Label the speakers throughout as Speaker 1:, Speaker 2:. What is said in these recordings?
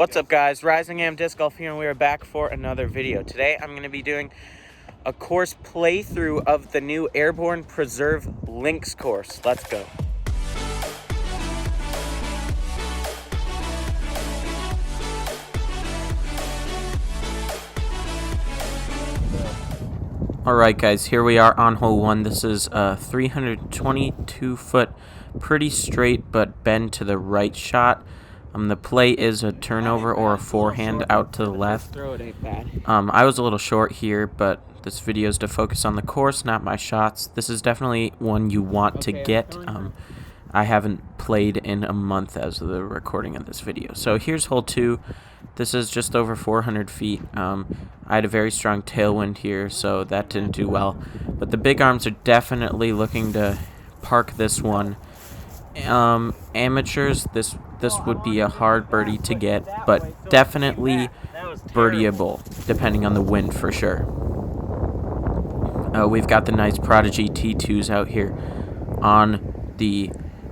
Speaker 1: What's up, guys? Rising Am Disc Golf here, and we are back for another video. Today I'm going to be doing a course playthrough of the new AIRBORN Preserve LYNX course. Let's go. Alright guys, here we are on hole 1. This is a 322 foot, pretty straight but bend to the right shot. The play is a turnover or a forehand out to the left. I was a little short here, but this video is to focus on the course, not my shots. This is definitely one you want to get. I haven't played in a month as of the recording of this video. So here's hole 2. This is just over 400 feet. I had a very strong tailwind here, so that didn't do well. But the big arms are definitely looking to park this one. Amateurs, this would be a hard birdie to get, but definitely birdieable, depending on the wind for sure. We've got the nice Prodigy T2s out here on the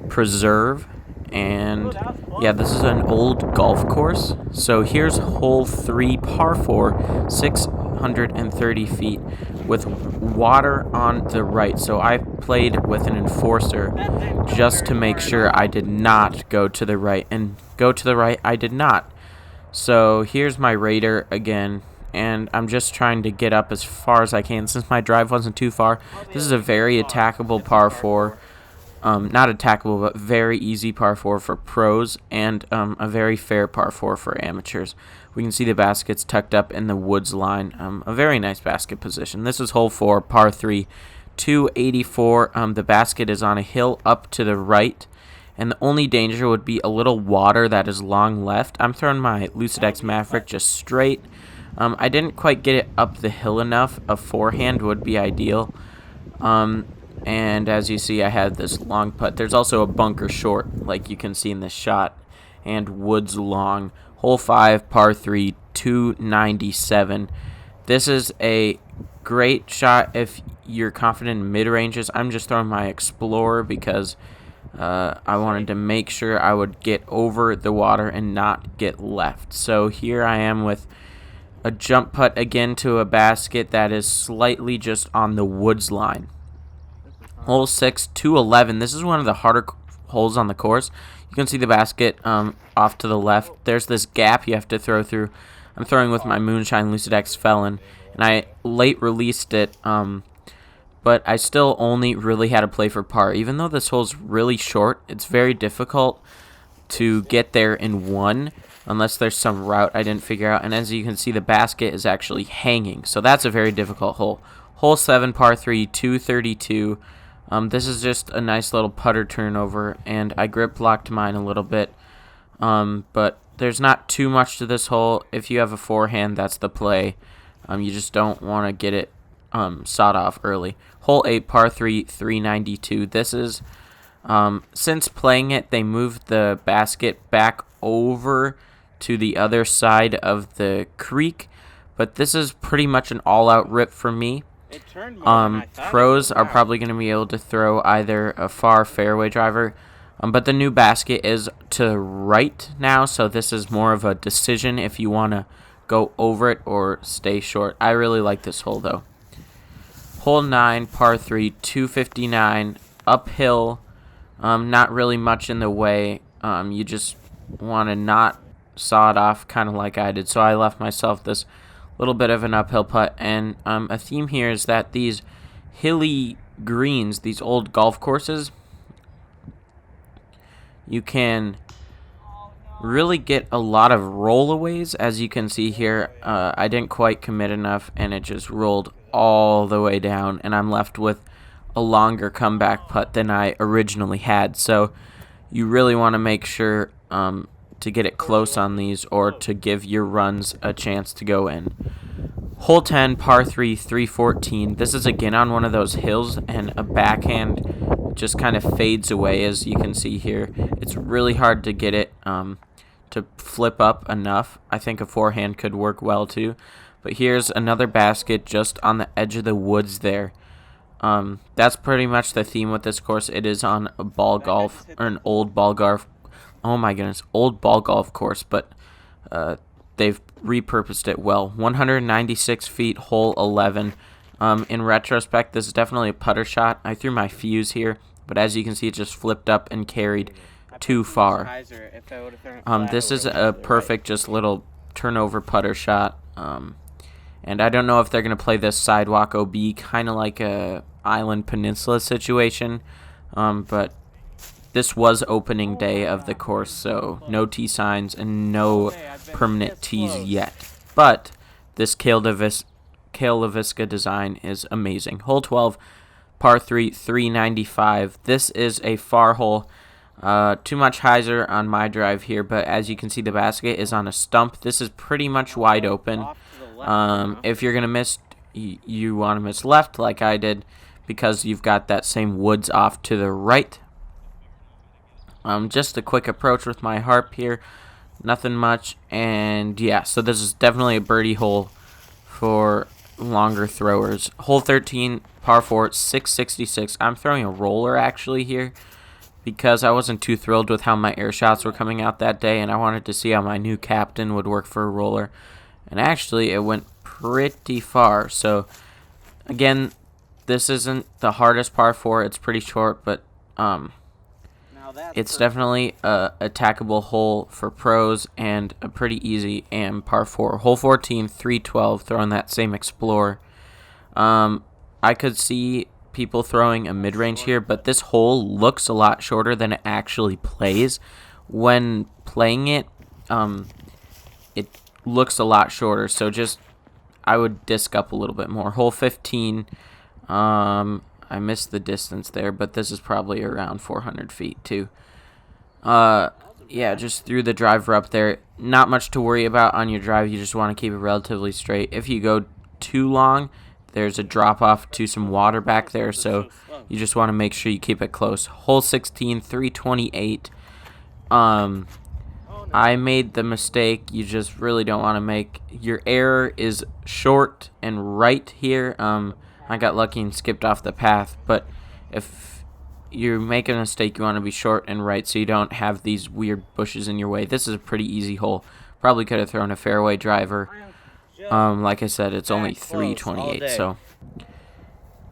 Speaker 1: Preserve, and yeah, this is an old golf course. So here's hole 3, par 4, 630 feet with water on the right. So I played with an enforcer just to make sure I did not go to the right, and go to the right I did not. So here's my radar again, and I'm just trying to get up as far as I can since my drive wasn't too far. This is a very attackable par 4. Not attackable, but very easy par 4 for pros, and a very fair par 4 for amateurs. We can see the basket's tucked up in the woods line. A very nice basket position. This is hole 4, par 3, 284. The basket is on a hill up to the right, and the only danger would be a little water that is long left. I'm throwing my LYNX Maverick just straight. I didn't quite get it up the hill enough. A forehand would be ideal. And as you see, I had this long putt. There's also a bunker short, like you can see in this shot, and woods long. Hole 5, par 3, 297. This is a great shot if you're confident in mid-ranges. I'm just throwing my Explorer because I wanted to make sure I would get over the water and not get left. So here I am with a jump putt again to a basket that is slightly just on the woods line. Hole 6, 211. This is one of the harder holes on the course. You can see the basket off to the left. There's this gap you have to throw through. I'm throwing with my Moonshine LYNX Felon, and I late released it, but I still only really had to play for par. Even though this hole's really short, it's very difficult to get there in one unless there's some route I didn't figure out. And as you can see, the basket is actually hanging, so that's a very difficult hole. Hole 7, par 3, 232. This is just a nice little putter turnover, and I grip locked mine a little bit, but there's not too much to this hole. If you have a forehand, that's the play. You just don't want to get it sawed off early. Hole 8, par 3, 392. This is, since playing it, they moved the basket back over to the other side of the creek, but this is pretty much an all-out rip for me. Pros are probably going to be able to throw either a far fairway driver, but the new basket is to right now, so this is more of a decision if you want to go over it or stay short. I really like this hole though. Hole 9, par 3, 259, uphill, not really much in the way. You just want to not saw it off, kind of like I did, so I left myself this little bit of an uphill putt. And a theme here is that these hilly greens, these old golf courses, you can really get a lot of rollaways. As you can see here, I didn't quite commit enough, and it just rolled all the way down, and I'm left with a longer comeback putt than I originally had. So you really want to make sure to get it close on these, or to give your runs a chance to go in. Hole 10, par 3, 314. This is again on one of those hills, and a backhand just kind of fades away, as you can see here. It's really hard to get it to flip up enough. I think a forehand could work well too. But here's another basket just on the edge of the woods there. That's pretty much the theme with this course. It is on a ball golf, or an old ball golf. Oh my goodness, old ball golf course, but they've repurposed it well. 196 feet, hole 11. In retrospect, this is definitely a putter shot. I threw my fuse here, but as you can see, it just flipped up and carried too far. This is a perfect just little turnover putter shot. And I don't know if they're going to play this sidewalk OB, kind of like a Island Peninsula situation. But this was opening day of the course, so no tee signs and no permanent tees yet. But this Kale LaVisca design is amazing. Hole 12, par 3, 395. This is a far hole. Too much hyzer on my drive here, but as you can see, the basket is on a stump. This is pretty much wide open. If you're going to miss, you want to miss left like I did, because you've got that same woods off to the right. Just a quick approach with my harp here. Nothing much. And yeah, so this is definitely a birdie hole for longer throwers. Hole 13, par 4, 666. I'm throwing a roller actually here because I wasn't too thrilled with how my air shots were coming out that day, and I wanted to see how my new captain would work for a roller. And actually, it went pretty far. So, again, this isn't the hardest par 4. It's pretty short, but it's definitely a attackable hole for pros and a pretty easy AM par 4. Hole 14, 312, throwing that same Explorer. I could see people throwing a mid-range here, but this hole looks a lot shorter than it actually plays. When playing it, it looks a lot shorter, so just I would disc up a little bit more. Hole 15, I missed the distance there, but this is probably around 400 feet too. Yeah, just threw the driver up there. Not much to worry about on your drive. You just want to keep it relatively straight. If you go too long, there's a drop off to some water back there, so you just want to make sure you keep it close. Hole 16, 328. I made the mistake you just really don't want to make. Your error is short and right here. I got lucky and skipped off the path, but if you make a mistake, you want to be short and right so you don't have these weird bushes in your way. This is a pretty easy hole. Probably could have thrown a fairway driver. Like I said, it's only 328, so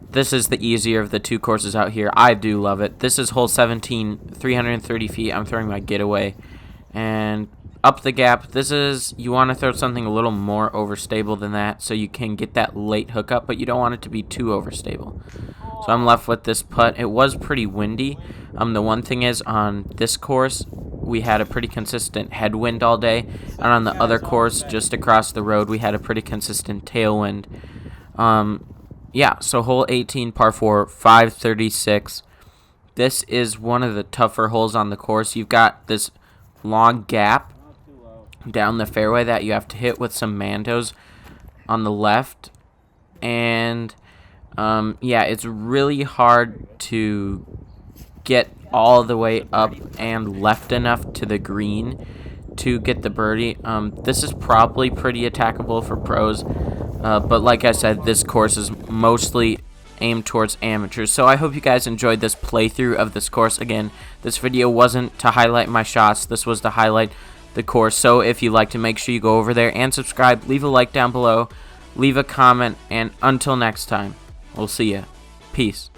Speaker 1: this is the easier of the two courses out here. I do love it. This is hole 17, 330 feet. I'm throwing my getaway. And up the gap, this is, you want to throw something a little more overstable than that so you can get that late hookup, but you don't want it to be too overstable. So I'm left with this putt. It was pretty windy. The one thing is, on this course, we had a pretty consistent headwind all day, and on the other course, just across the road, we had a pretty consistent tailwind. Yeah, so hole 18, par 4, 536. This is one of the tougher holes on the course. You've got this long gap down the fairway that you have to hit with some mantos on the left, and yeah, it's really hard to get all the way up and left enough to the green to get the birdie. This is probably pretty attackable for pros, but like I said, this course is mostly aimed towards amateurs. So I hope you guys enjoyed this playthrough of this course. Again, this video wasn't to highlight my shots, this was to highlight the course. So if you like to, make sure you go over there and subscribe, leave a like down below, leave a comment, and until next time, we'll see ya. Peace.